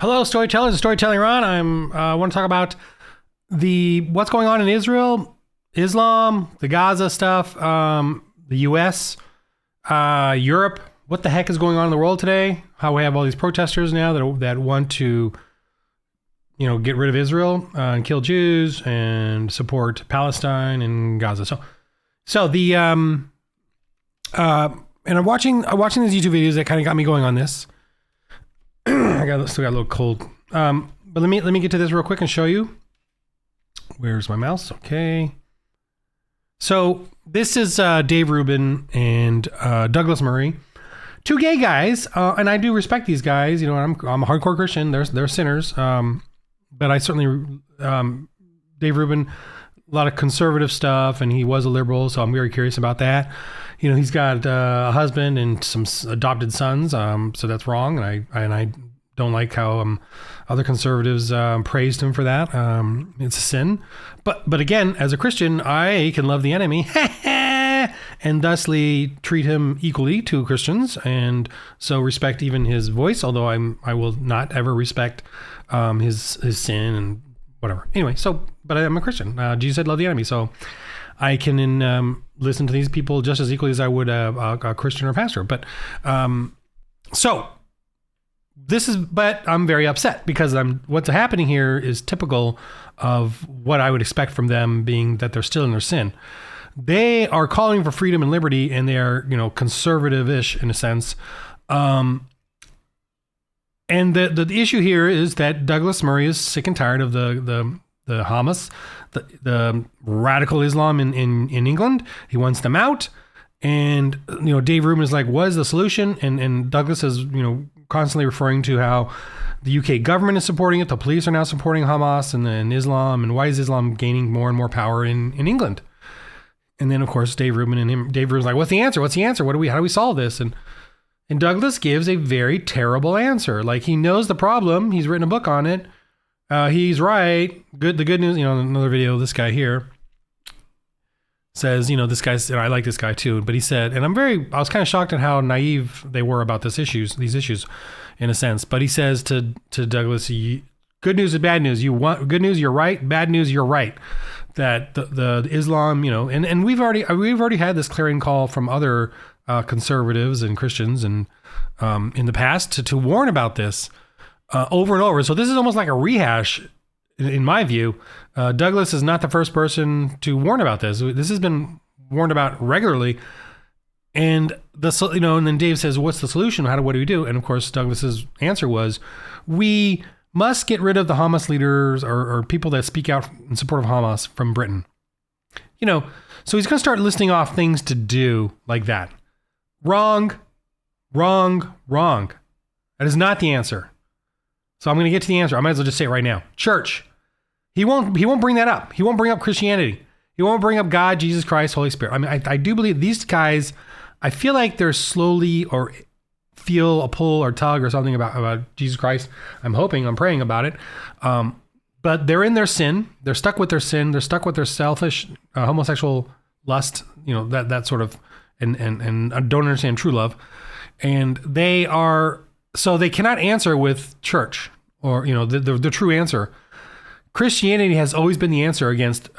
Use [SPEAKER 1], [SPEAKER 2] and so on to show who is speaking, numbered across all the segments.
[SPEAKER 1] Hello, storytellers. Storytelling Ron. I want to talk about what's going on in Israel, Islam, the Gaza stuff, the U.S., Europe. What the heck is going on in the world today? How we have all these protesters now that want to, get rid of Israel and kill Jews and support Palestine and Gaza. So and I'm watching these YouTube videos that kind of got me going on this. I still got a little cold. But let me get to this real quick and show you. Where's my mouse? Okay. So this is Dave Rubin and Douglas Murray, two gay guys, and I do respect these guys. I'm a hardcore Christian. They're sinners, but I certainly Dave Rubin, a lot of conservative stuff, and he was a liberal, so I'm very curious about that. He's got a husband and some adopted sons, so that's wrong, and I don't like how other conservatives praised him for that. It's a sin. But again, as a Christian, I can love the enemy and thusly treat him equally to Christians, and so respect even his voice, although I will not ever respect his sin and whatever. Anyway, but I'm a Christian. Jesus said love the enemy, so I can listen to these people just as equally as I would a Christian or pastor. But but I'm very upset because what's happening here is typical of what I would expect from them, being that they're still in their sin. They are calling for freedom and liberty, and they are, conservative-ish in a sense. And the issue here is that Douglas Murray is sick and tired of the Hamas, the radical Islam in England. He wants them out. And, Dave Rubin is like, what is the solution? And Douglas is, constantly referring to how the UK government is supporting it. The police are now supporting Hamas and Islam. And why is Islam gaining more and more power in England? And then, of course, Dave Rubin's like, what's the answer? What's the answer? How do we solve this? And Douglas gives a very terrible answer. Like, he knows the problem. He's written a book on it. He's right. The good news, another video, this guy here says, this guy's, and I like this guy too, but he said, and I was kind of shocked at how naive they were about these issues in a sense. But he says to Douglas, good news is bad news. You want good news, you're right. Bad news, you're right. That the Islam, and we've already had this clarion call from other conservatives and Christians and in the past to warn about this over and over. So this is almost like a rehash, in my view. Douglas is not the first person to warn about this. This has been warned about regularly. And and then Dave says, what's the solution? What do we do? And of course, Douglas's answer was, we must get rid of the Hamas leaders or people that speak out in support of Hamas from Britain. So he's going to start listing off things to do like that. Wrong. That is not the answer. So I'm going to get to the answer. I might as well just say it right now. Church. He won't bring that up. He won't bring up Christianity. He won't bring up God, Jesus Christ, Holy Spirit. I mean, I do believe these guys, I feel like they're slowly or feel a pull or tug or something about Jesus Christ. I'm praying about it. But they're in their sin. They're stuck with their sin. They're stuck with their selfish, homosexual lust, that sort of, and don't understand true love. And they cannot answer with church or, the true answer. Christianity has always been the answer against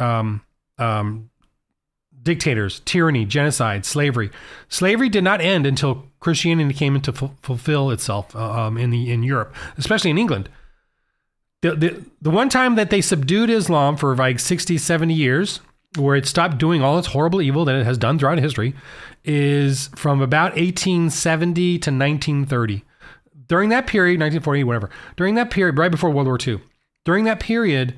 [SPEAKER 1] dictators, tyranny, genocide, slavery. Slavery did not end until Christianity came in to fulfill itself in Europe, especially in England. The one time that they subdued Islam for like 60, 70 years, where it stopped doing all its horrible evil that it has done throughout history, is from about 1870 to 1930. During that period, 1940, whatever, during that period, right before World War II, during that period,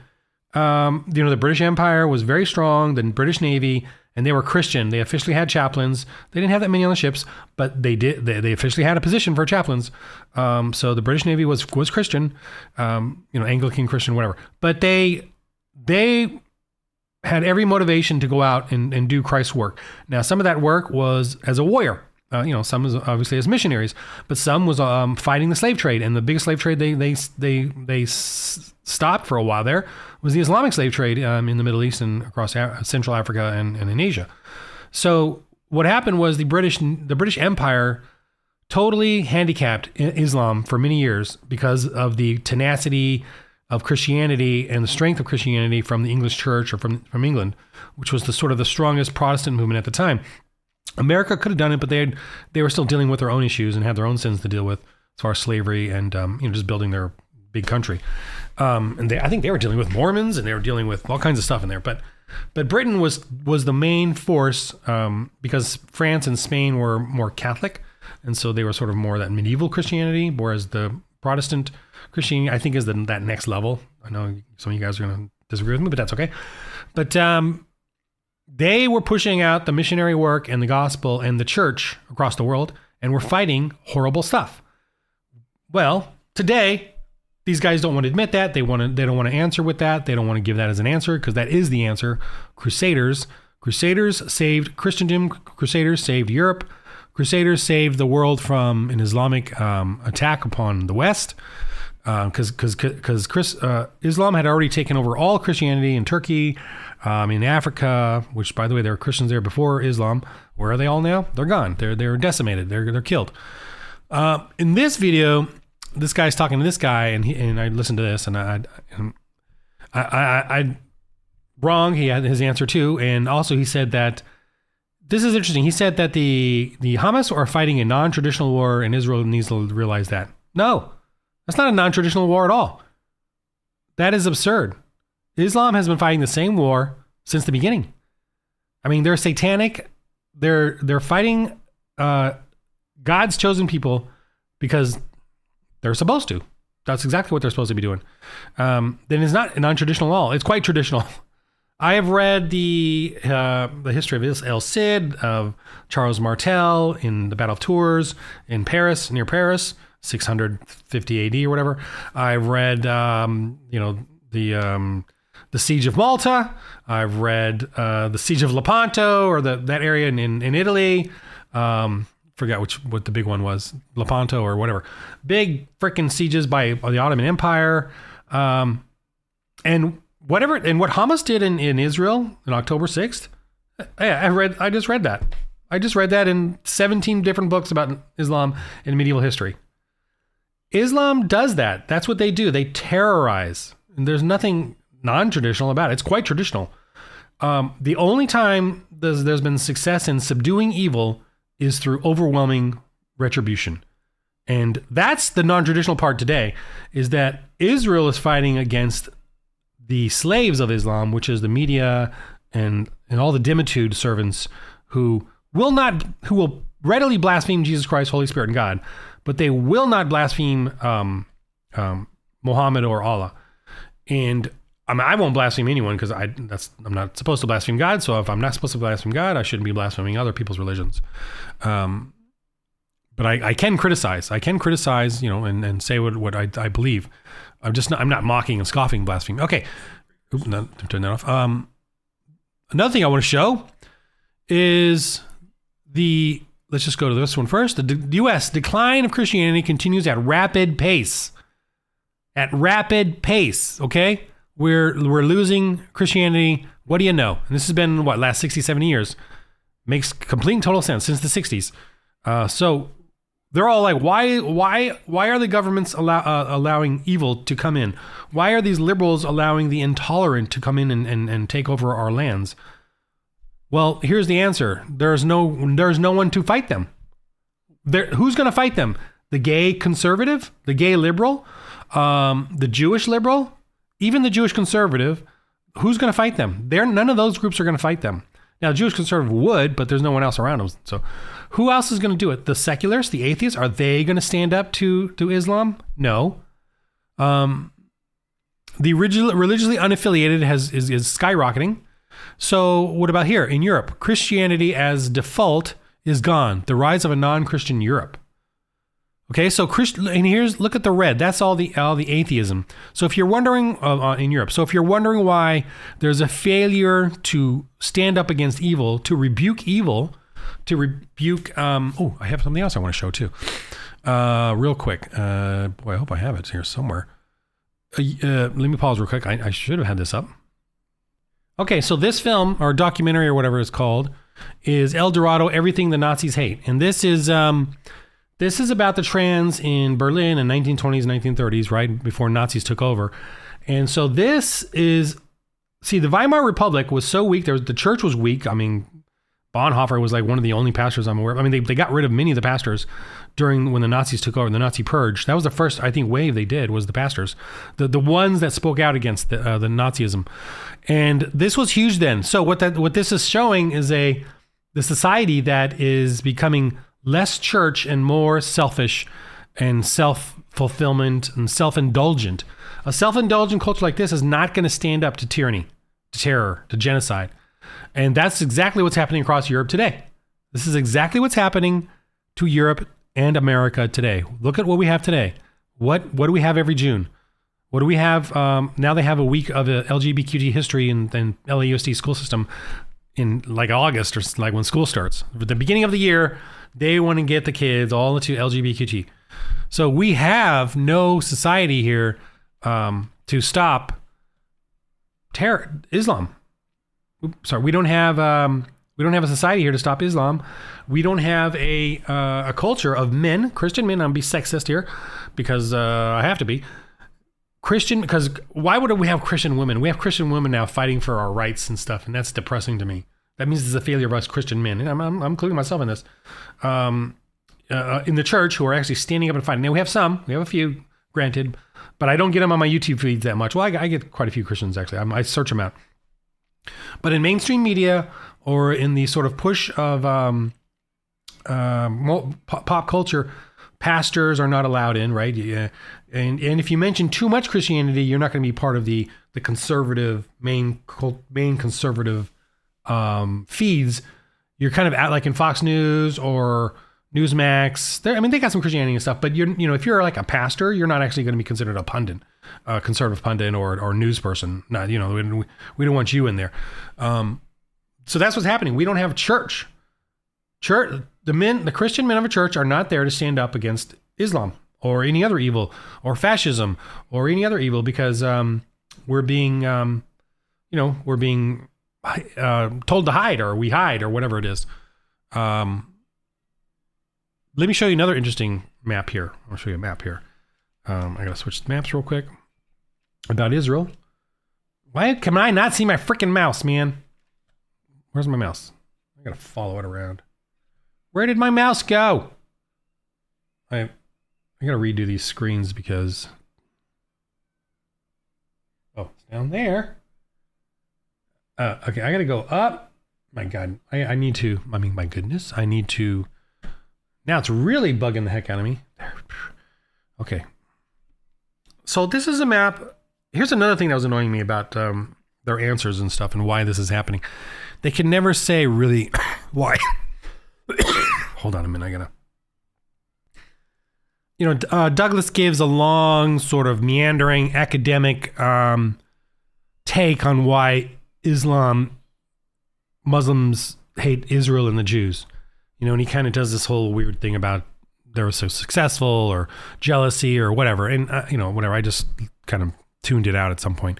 [SPEAKER 1] the British Empire was very strong, the British Navy, and they were Christian. They officially had chaplains. They didn't have that many on the ships, but they did. They officially had a position for chaplains. So the British Navy was Christian, Anglican Christian, whatever. But they had every motivation to go out and do Christ's work. Now, some of that work was as a warrior. Some was obviously as missionaries, but some was fighting the slave trade. And the biggest slave trade they stopped for a while there was the Islamic slave trade in the Middle East and across Central Africa and in Asia. So what happened was the British Empire totally handicapped Islam for many years because of the tenacity of Christianity and the strength of Christianity from the English church or from England, which was the sort of the strongest Protestant movement at the time. America could have done it, but they were still dealing with their own issues and had their own sins to deal with as far as slavery and just building their big country. And I think they were dealing with Mormons and they were dealing with all kinds of stuff in there. But Britain was the main force because France and Spain were more Catholic, and so they were sort of more that medieval Christianity, whereas the Protestant Christianity, I think, is that next level. I know some of you guys are going to disagree with me, but that's okay. But they were pushing out the missionary work and the gospel and the church across the world, and were fighting horrible stuff. Well, today, these guys don't want to admit that. They don't want to answer with that. They don't want to give that as an answer because that is the answer. Crusaders saved Christendom. Crusaders saved Europe. Crusaders saved the world from an Islamic attack upon the West. Because Islam had already taken over all Christianity in Turkey, in Africa, which, by the way, there were Christians there before Islam. Where are they all now? They're gone. They're decimated. They're killed. In this video, this guy's talking to this guy, and I listened to this, and I wrong. He had his answer too, and also he said that this is interesting. He said that the Hamas are fighting a non-traditional war, and Israel needs to realize that. No. That's not a non-traditional war at all. That is absurd. Islam has been fighting the same war since the beginning. I mean, they're satanic. They're fighting God's chosen people because they're supposed to. That's exactly what they're supposed to be doing. Then it's not non-traditional at all. It's quite traditional. I have read the history of El Cid, of Charles Martel in the Battle of Tours in Paris, near Paris. 650 AD or whatever. I've read, the Siege of Malta. I've read the Siege of Lepanto, or that area in Italy. Forgot what the big one was, Lepanto or whatever. Big freaking sieges by the Ottoman Empire, and what Hamas did in Israel on October 6th. I just read that. I just read that in 17 different books about Islam and medieval history. Islam does that. That's what they do. They terrorize. And there's nothing non-traditional about it. It's quite traditional. The only time there's been success in subduing evil is through overwhelming retribution. And that's the non-traditional part today, is that Israel is fighting against the slaves of Islam, which is the media and all the dimitude servants who will readily blaspheme Jesus Christ, Holy Spirit, and God, but they will not blaspheme Muhammad or Allah. And I won't blaspheme anyone because I'm not supposed to blaspheme God. So if I'm not supposed to blaspheme God, I shouldn't be blaspheming other people's religions. But I can criticize. I can criticize, and say what I believe. I'm not mocking and scoffing blasphemy. Okay, turn that off. Another thing I want to show is let's just go to this one first. The U.S. decline of Christianity continues at rapid pace. At rapid pace, okay? We're losing Christianity. What do you know? And this has been, last 60, 70 years. Makes complete and total sense since the 60s. So they're all like, why are the governments allowing evil to come in? Why are these liberals allowing the intolerant to come in and take over our lands? Well, here's the answer. There's no one to fight them. Who's going to fight them? The gay conservative? The gay liberal? The Jewish liberal? Even the Jewish conservative? Who's going to fight them? None of those groups are going to fight them. Now, the Jewish conservative would, but there's no one else around them. So who else is going to do it? The secularists, the atheists, are they going to stand up to Islam? No. The religiously unaffiliated is skyrocketing. So what about here in Europe? Christianity as default is gone. The rise of a non-Christian Europe. Okay, so look at the red. That's all the atheism. So if you're wondering in Europe, if you're wondering why there's a failure to stand up against evil, to rebuke evil, I have something else I want to show too, real quick. I hope I have it here somewhere. Let me pause real quick. I should have had this up. Okay, so this film or documentary or whatever it's called is El Dorado: Everything the Nazis Hate, and this is This is about the trans in Berlin in 1920s, 1930s, right before Nazis took over. And so this is, see, the Weimar Republic was so weak. The church was weak. I mean, Bonhoeffer was like one of the only pastors I'm aware of. I mean, they got rid of many of the pastors when the Nazis took over, the Nazi purge. That was the first, I think, wave they did was the pastors, the ones that spoke out against the Nazism. And this was huge then. So what this is showing is the society that is becoming less church and more selfish and self-fulfillment and self-indulgent. A self-indulgent culture like this is not going to stand up to tyranny, to terror, to genocide. And that's exactly what's happening across Europe today. This is exactly what's happening to Europe and America today. Look at what we have today. What do we have every June? What do we have? Now they have a week of LGBTQ history in LAUSD school system in like August or like when school starts. At the beginning of the year, they want to get the kids all into LGBTQ. So we have no society here to stop Islam. Sorry, we don't have a society here to stop Islam. We don't have a culture of men, Christian men. I'm gonna be sexist here because I have to be Christian. Because why would we have Christian women? We have Christian women now fighting for our rights and stuff, and that's depressing to me. That means it's a failure of us Christian men, and I'm including myself in this. In the church, who are actually standing up and fighting. Now we have a few, granted, but I don't get them on my YouTube feeds that much. Well, I get quite a few Christians actually. I search them out. But in mainstream media or in the sort of push of pop culture, pastors are not allowed in, right? Yeah. And if you mention too much Christianity, you're not going to be part of the conservative main conservative feeds. You're kind of at like in Fox News or Newsmax. They got some Christianity and stuff, but if you're like a pastor, you're not actually going to be considered a pundit. Conservative pundit or news person. Not, we don't want you in there. So that's what's happening. We don't have church. The Christian men of a church are not there to stand up against Islam or any other evil or fascism or any other evil because we're being told to hide or we hide or whatever it is. Let me show you another interesting map here. I'll show you a map here. I gotta switch maps real quick about Israel. Why can I not see my freaking mouse, man? Where's my mouse? I gotta follow it around. Where did my mouse go? I gotta redo these screens because it's down there. Okay, I gotta go up. My God, I need to. My goodness, I need to. Now it's really bugging the heck out of me. Okay. So this is a map. Here's another thing that was annoying me about their answers and stuff and why this is happening. They can never say really why. Hold on a minute. Douglas gives a long sort of meandering academic take on why Muslims hate Israel and the Jews. And he kind of does this whole weird thing about they were so successful or jealousy or whatever. And, whatever. I just kind of tuned it out at some point.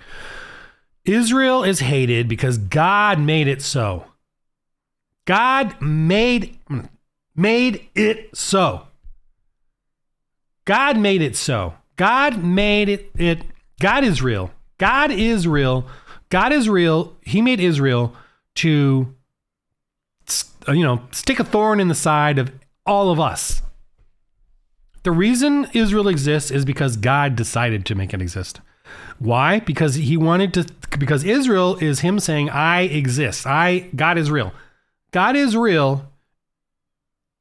[SPEAKER 1] Israel is hated because God made it so. God made it so. God made it so. God made it. God is real. God is real. God is real. He made Israel to, stick a thorn in the side of all of us. The reason Israel exists is because God decided to make it exist. Why? Because because Israel is him saying, I exist. God is real. God is real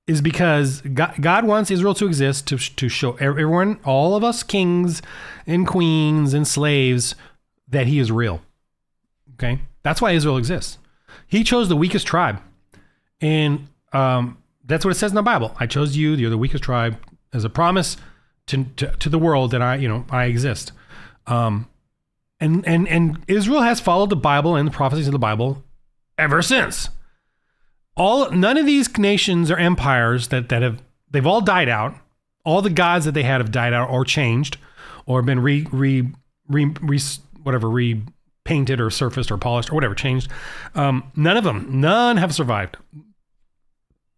[SPEAKER 1] is because God wants Israel to exist to show everyone, all of us kings and queens and slaves, that he is real. Okay? That's why Israel exists. He chose the weakest tribe. And that's what it says in the Bible. I chose you, you're the weakest tribe, as a promise to the world that I exist. And Israel has followed the Bible and the prophecies of the Bible ever since. None of these nations or empires they've all died out. All the gods that they had have died out or changed or been repainted or surfaced or polished or whatever, changed. None have survived.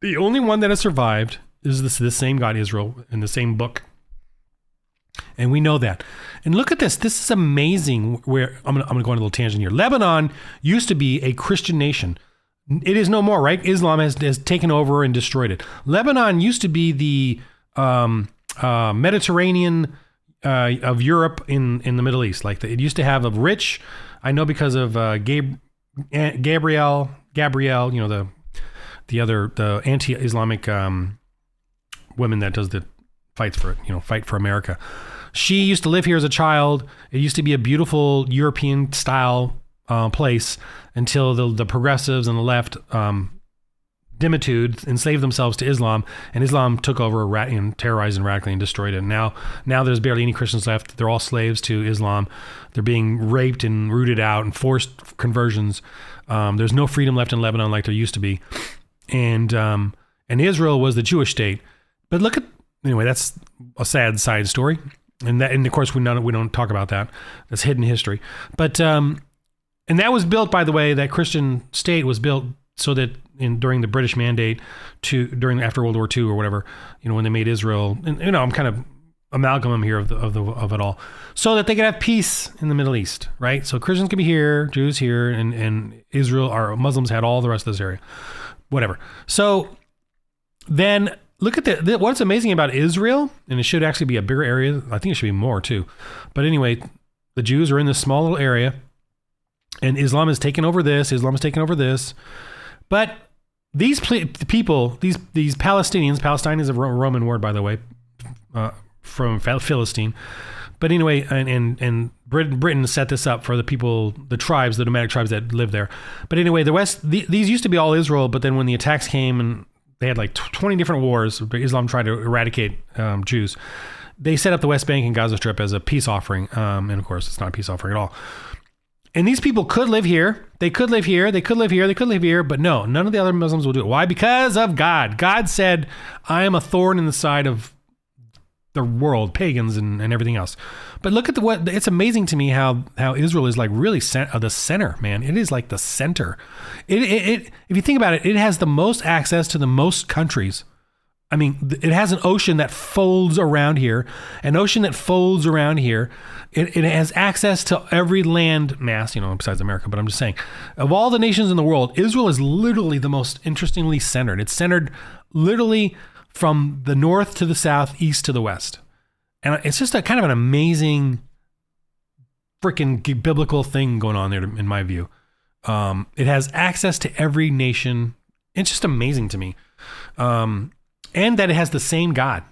[SPEAKER 1] The only one that has survived is this same God, Israel, in the same book. And we know that. And look at this. This is amazing. Where I'm gonna go on a little tangent here. Lebanon used to be a Christian nation. It is no more, right? Islam has taken over and destroyed it. Lebanon used to be the Mediterranean of Europe in the Middle East. Like it used to have a rich. I know because of Gabrielle, the anti-Islamic woman that does the fight for America. She used to live here as a child. It used to be a beautiful European style place until the progressives and the left dimitude, enslaved themselves to Islam, and Islam took over and terrorized and radically and destroyed it. Now there's barely any Christians left. They're all slaves to Islam. They're being raped and rooted out and forced conversions. There's no freedom left in Lebanon like there used to be. And Israel was the Jewish state. But anyway, that's a sad side story. And of course we don't talk about that. That's hidden history. But and that was built, by the way, that Christian state was built so that during the British Mandate after World War II or whatever, when they made Israel, and I'm kind of amalgamum here of it all, so that they could have peace in the Middle East, right? So Christians could be here, Jews here, and Israel, or Muslims had all the rest of this area, whatever. So then look at what's amazing about Israel, and it should actually be a bigger area. I think it should be more too. But anyway, the Jews are in this small little area, and Islam has taken over this. But these people, these Palestinians, Palestine is a Roman word, by the way, from Philistine. But anyway, and Britain set this up for the people, the tribes, the nomadic tribes that live there. But anyway, the West, these used to be all Israel, but then when the attacks came and they had like 20 different wars, Islam tried to eradicate Jews, they set up the West Bank and Gaza Strip as a peace offering. And of course, it's not a peace offering at all. And these people could live here. They could live here. They could live here. They could live here. But no, none of the other Muslims will do it. Why? Because of God. God said, I am a thorn in the side of the world, pagans and everything else. But look at it's amazing to me how Israel is like really the center, man. It is like the center. It if you think about it, it has the most access to the most countries. I mean, it has an ocean that folds around here, an ocean that folds around here. It has access to every land mass, besides America. But I'm just saying, of all the nations in the world, Israel is literally the most interestingly centered. It's centered literally from the north to the south, east to the west. And it's just a kind of an amazing freaking biblical thing going on there, in my view. It has access to every nation. It's just amazing to me. And that it has the same God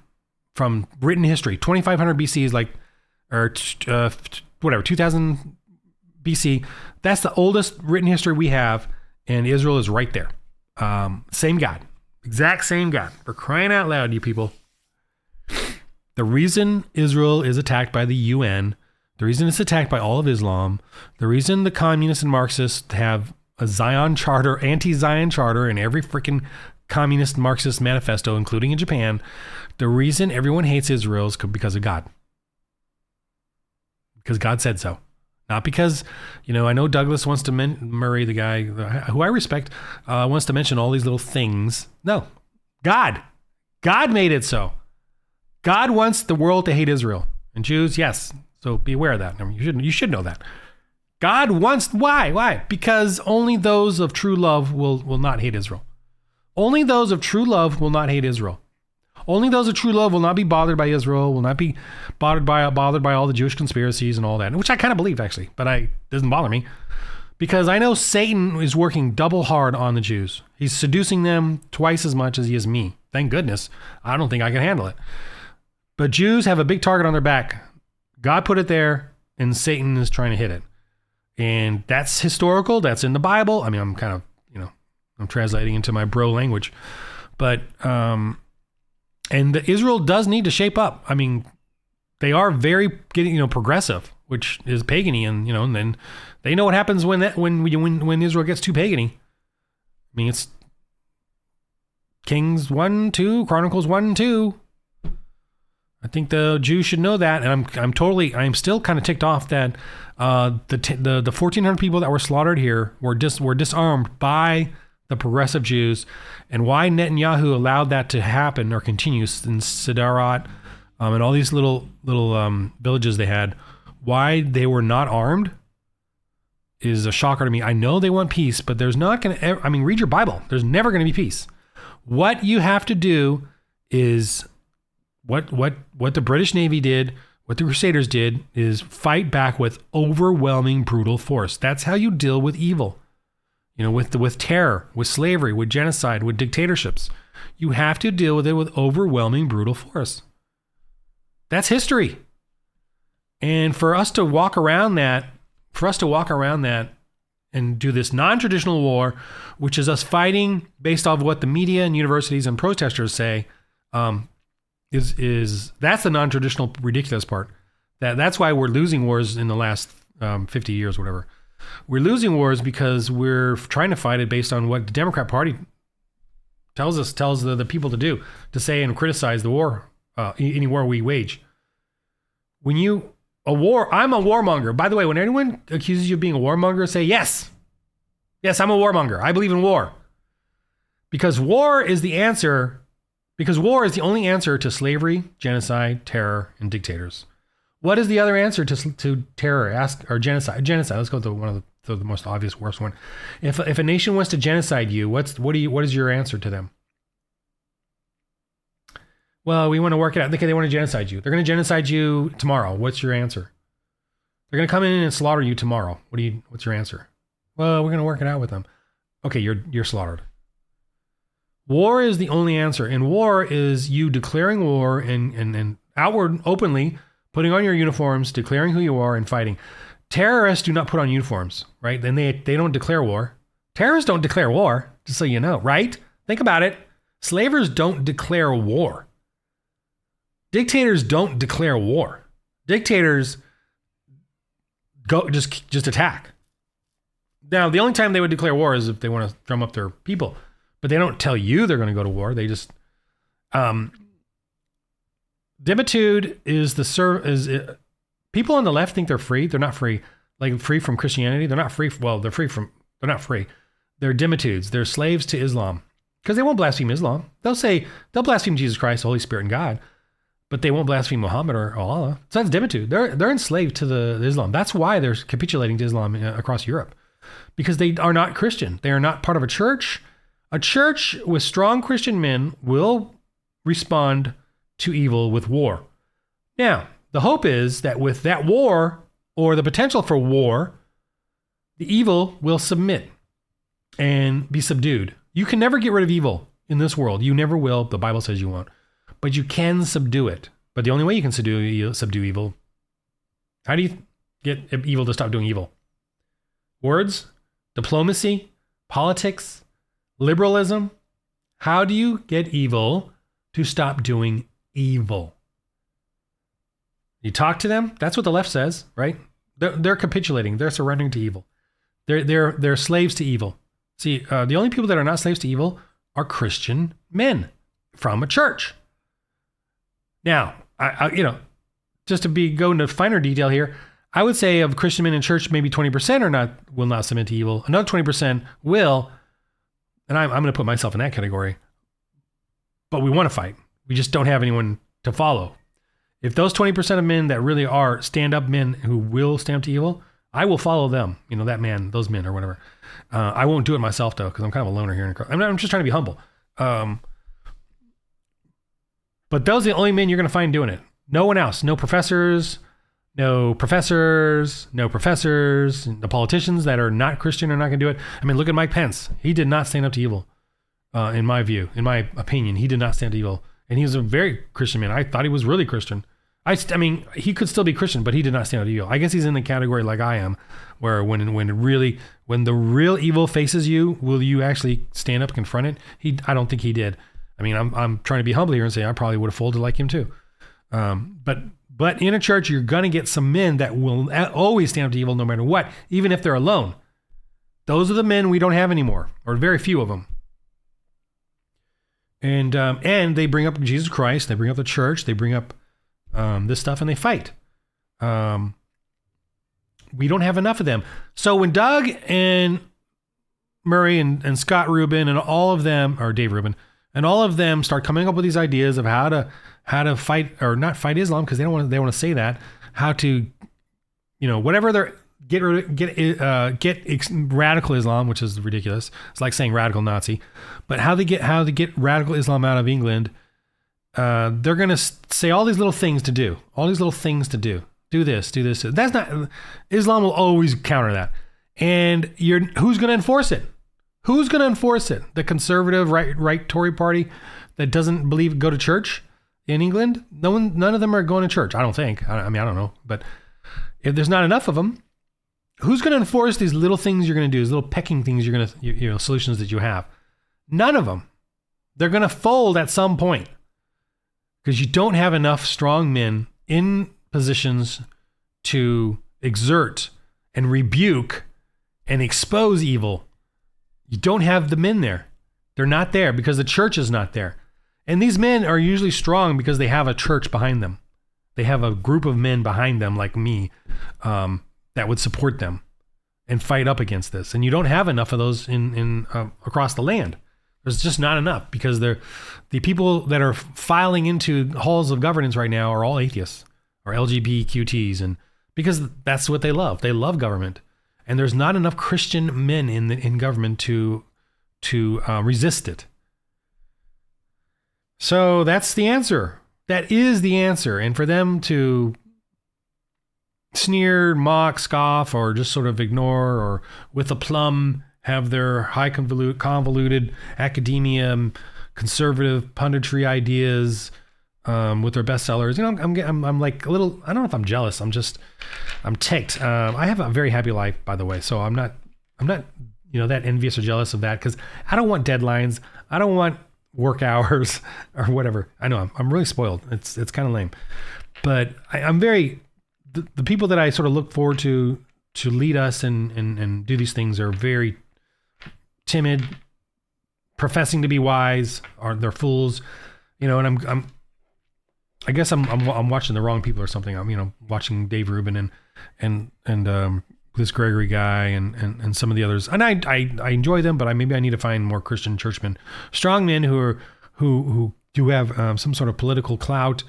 [SPEAKER 1] from written history. 2500 BC is 2000 BC. That's the oldest written history we have, and Israel is right there. Same God. Exact same God. For crying out loud, you people. The reason Israel is attacked by the UN, the reason it's attacked by all of Islam, the reason the communists and Marxists have a Zion charter, anti-Zion charter in every freaking communist Marxist manifesto, including in Japan, the reason everyone hates Israel is because of God. Because God said so. Not because, I know Douglas wants to Murray, the guy who I respect, wants to mention all these little things. No, God made it so. God wants the world to hate Israel and Jews. Yes. So be aware of that. I mean, you should know that. God wants, why? Because only those of true love will not hate Israel. Only those of true love will not hate Israel. Only those of true love will not be bothered by Israel, will not be bothered by all the Jewish conspiracies and all that, which I kind of believe, actually, but it doesn't bother me because I know Satan is working double hard on the Jews. He's seducing them twice as much as he is me. Thank goodness. I don't think I can handle it. But Jews have a big target on their back. God put it there, and Satan is trying to hit it. And that's historical. That's in the Bible. I mean, I'm kind of, I'm translating into my bro language. But, and Israel does need to shape up. I mean, they are very progressive, which is pagany, and and then they know what happens when Israel gets too pagany. I mean, it's Kings 1-2, Chronicles 1-2. I think the Jews should know that, and I'm still kind of ticked off that the 1,400 people that were slaughtered here were disarmed by the progressive Jews, and why Netanyahu allowed that to happen or continue in Sderot and all these little villages they had, why they were not armed is a shocker to me. I know they want peace, but there's not going to, read your Bible. There's never going to be peace. What you have to do is what the British Navy did, what the Crusaders did, is fight back with overwhelming, brutal force. That's how you deal with evil. With terror, with slavery, with genocide, with dictatorships. You have to deal with it with overwhelming, brutal force. That's history. And for us to walk around that, and do this non-traditional war, which is us fighting based off what the media and universities and protesters say, is that's the non-traditional ridiculous part. That's why we're losing wars in the last 50 years, whatever. We're losing wars because we're trying to fight it based on what the Democrat Party tells the people to do, to say and criticize the war, any war we wage. I'm a warmonger. By the way, when anyone accuses you of being a warmonger, say yes. Yes, I'm a warmonger. I believe in war. Because war is the answer. Because war is the only answer to slavery, genocide, terror, and dictators. What is the other answer to terror? Or genocide. Genocide. Let's go to one of the most obvious, worst one. If a nation wants to genocide you, what is your answer to them? Well, we want to work it out. They want to genocide you. They're going to genocide you tomorrow. What's your answer? They're going to come in and slaughter you tomorrow. What's your answer? Well, we're going to work it out with them. Okay, you're slaughtered. War is the only answer. And war is you declaring war and outward, openly, putting on your uniforms, declaring who you are, and fighting. Terrorists do not put on uniforms, right? Then they don't declare war. Terrorists don't declare war, just so you know, right? Think about it. Slavers don't declare war. Dictators don't declare war. Dictators go just attack. Now, the only time they would declare war is if they want to drum up their people, but they don't tell you they're going to go to war. They just Dimitude is people on the left think they're free. They're not free. Like free from Christianity. They're not free. Well, they're not free. They're dimitudes. They're slaves to Islam because they won't blaspheme Islam. They'll blaspheme Jesus Christ, the Holy Spirit, and God, but they won't blaspheme Muhammad or Allah. So that's dimitude. They're enslaved to the Islam. That's why they're capitulating to Islam across Europe, because they are not Christian. They are not part of a church. A church with strong Christian men will respond to evil with war. Now, the hope is that with that war, or the potential for war, the evil will submit and be subdued. You can never get rid of evil in this world. You never will. The Bible says you won't. But you can subdue it. But the only way you can subdue evil, how do you get evil to stop doing evil? Words, diplomacy, politics, liberalism. How do you get evil to stop doing evil? You talk to them. That's what the left says, right? They're capitulating. They're surrendering to evil. They're slaves to evil. See, the only people that are not slaves to evil are Christian men from a church. Now, just to go into finer detail here, I would say of Christian men in church, maybe 20% will not submit to evil. Another 20% will, and I'm going to put myself in that category. But we want to fight. We just don't have anyone to follow. If those 20% of men that really are stand-up men who will stand up to evil, I will follow them. That man, those men, or whatever. I won't do it myself though, because I'm kind of a loner here. I'm just trying to be humble. But those are the only men you're going to find doing it. No one else. No professors. The politicians that are not Christian are not going to do it. Look at Mike Pence. He did not stand up to evil. In my view, in my opinion, he did not stand up to evil. And he was a very Christian man. I thought he was really Christian. He could still be Christian, but he did not stand up to evil. I guess he's in the category like I am, where when the real evil faces you, will you actually stand up and confront it? I don't think he did. I'm trying to be humble here and say I probably would have folded like him too. But in a church, you're going to get some men that will always stand up to evil no matter what, even if they're alone. Those are the men we don't have anymore, or very few of them. And they bring up Jesus Christ, they bring up the church, they bring up this stuff, and they fight. We don't have enough of them. So when Doug and Murray and Scott Rubin and all of them, or Dave Rubin, and all of them start coming up with these ideas of how to fight, or not fight Islam, because they want to say that, how to, whatever they're get radical Islam, which is ridiculous. It's like saying radical Nazi, but how to get radical Islam out of England. They're gonna say all these little things to do, do this. That's not, Islam will always counter that. And who's going to enforce it? The conservative right Tory party that doesn't go to church in England? None of them are going to church. I don't think. I don't know. But if there's not enough of them, who's going to enforce these little things you're going to do, these little pecking things you're going to, solutions that you have? None of them. They're going to fold at some point because you don't have enough strong men in positions to exert and rebuke and expose evil. You don't have the men there. They're not there because the church is not there. And these men are usually strong because they have a church behind them. They have a group of men behind them like me that would support them and fight up against this. And you don't have enough of those in across the land. There's just not enough because the people that are filing into halls of governance right now are all atheists or LGBTQTs, and because that's what they love. They love government. And there's not enough Christian men in government to resist it. So that's the answer. That is the answer. And for them to sneer, mock, scoff, or just sort of ignore, or with aplomb have their high convoluted academia, conservative punditry ideas with their bestsellers, I'm like a little, I don't know if I'm jealous. I'm ticked. I have a very happy life, by the way. So I'm not, that envious or jealous of that, because I don't want deadlines. I don't want work hours or whatever. I know I'm really spoiled. It's kind of lame, but I'm very, the people that I sort of look forward to lead us and do these things are very timid, professing to be wise, or they're fools, and I guess I'm watching the wrong people or something. I'm watching Dave Rubin and this Gregory guy and some of the others, and I enjoy them, but maybe I need to find more Christian churchmen, strong men who do have some sort of political clout,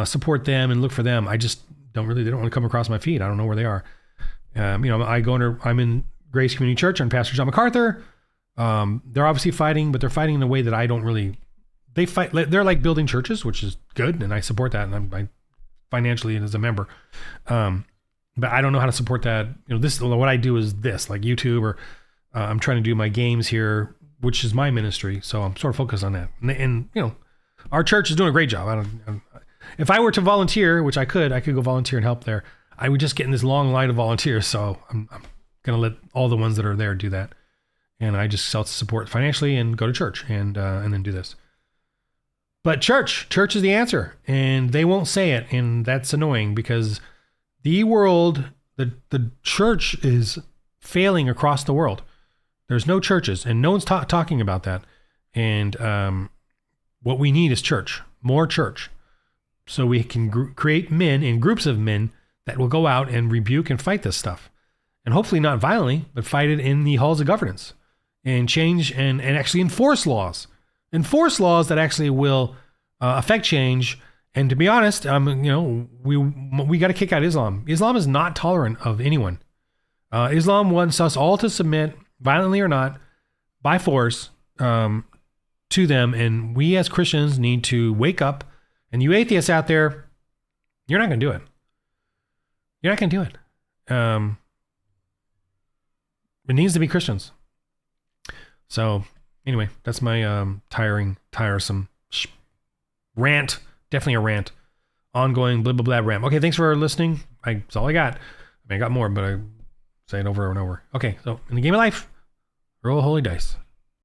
[SPEAKER 1] support them and look for them. I just they don't want to come across my feed. I don't know where they are. I'm in Grace Community Church on Pastor John MacArthur. They're obviously fighting, but they're fighting in a way that I don't really. They fight. They're like building churches, which is good, and I support that, and I financially and as a member. But I don't know how to support that. What I do is this, like YouTube, or I'm trying to do my games here, which is my ministry. So I'm sort of focused on that. And our church is doing a great job. If I were to volunteer, which I could go volunteer and help there. I would just get in this long line of volunteers. So I'm going to let all the ones that are there do that. And I just self-support financially and go to church and then do this. But church is the answer, and they won't say it, and that's annoying because the church is failing across the world. There's no churches, and no one's talking about that. And what we need is church, more church, so we can create men in groups of men that will go out and rebuke and fight this stuff, and hopefully not violently, but fight it in the halls of governance and change and actually enforce laws that actually will affect change. And to be honest, we got to kick out Islam. Islam is not tolerant of anyone. Islam wants us all to submit, violently or not, by force, to them. And we as Christians need to wake up. And you atheists out there, you're not going to do it. You're not going to do it. It needs to be Christians. So anyway, that's my tiresome rant. Definitely a rant. Ongoing blah, blah, blah rant. Okay, thanks for listening. That's all I got. I got more, but I say it over and over. Okay, so in the game of life, roll holy dice.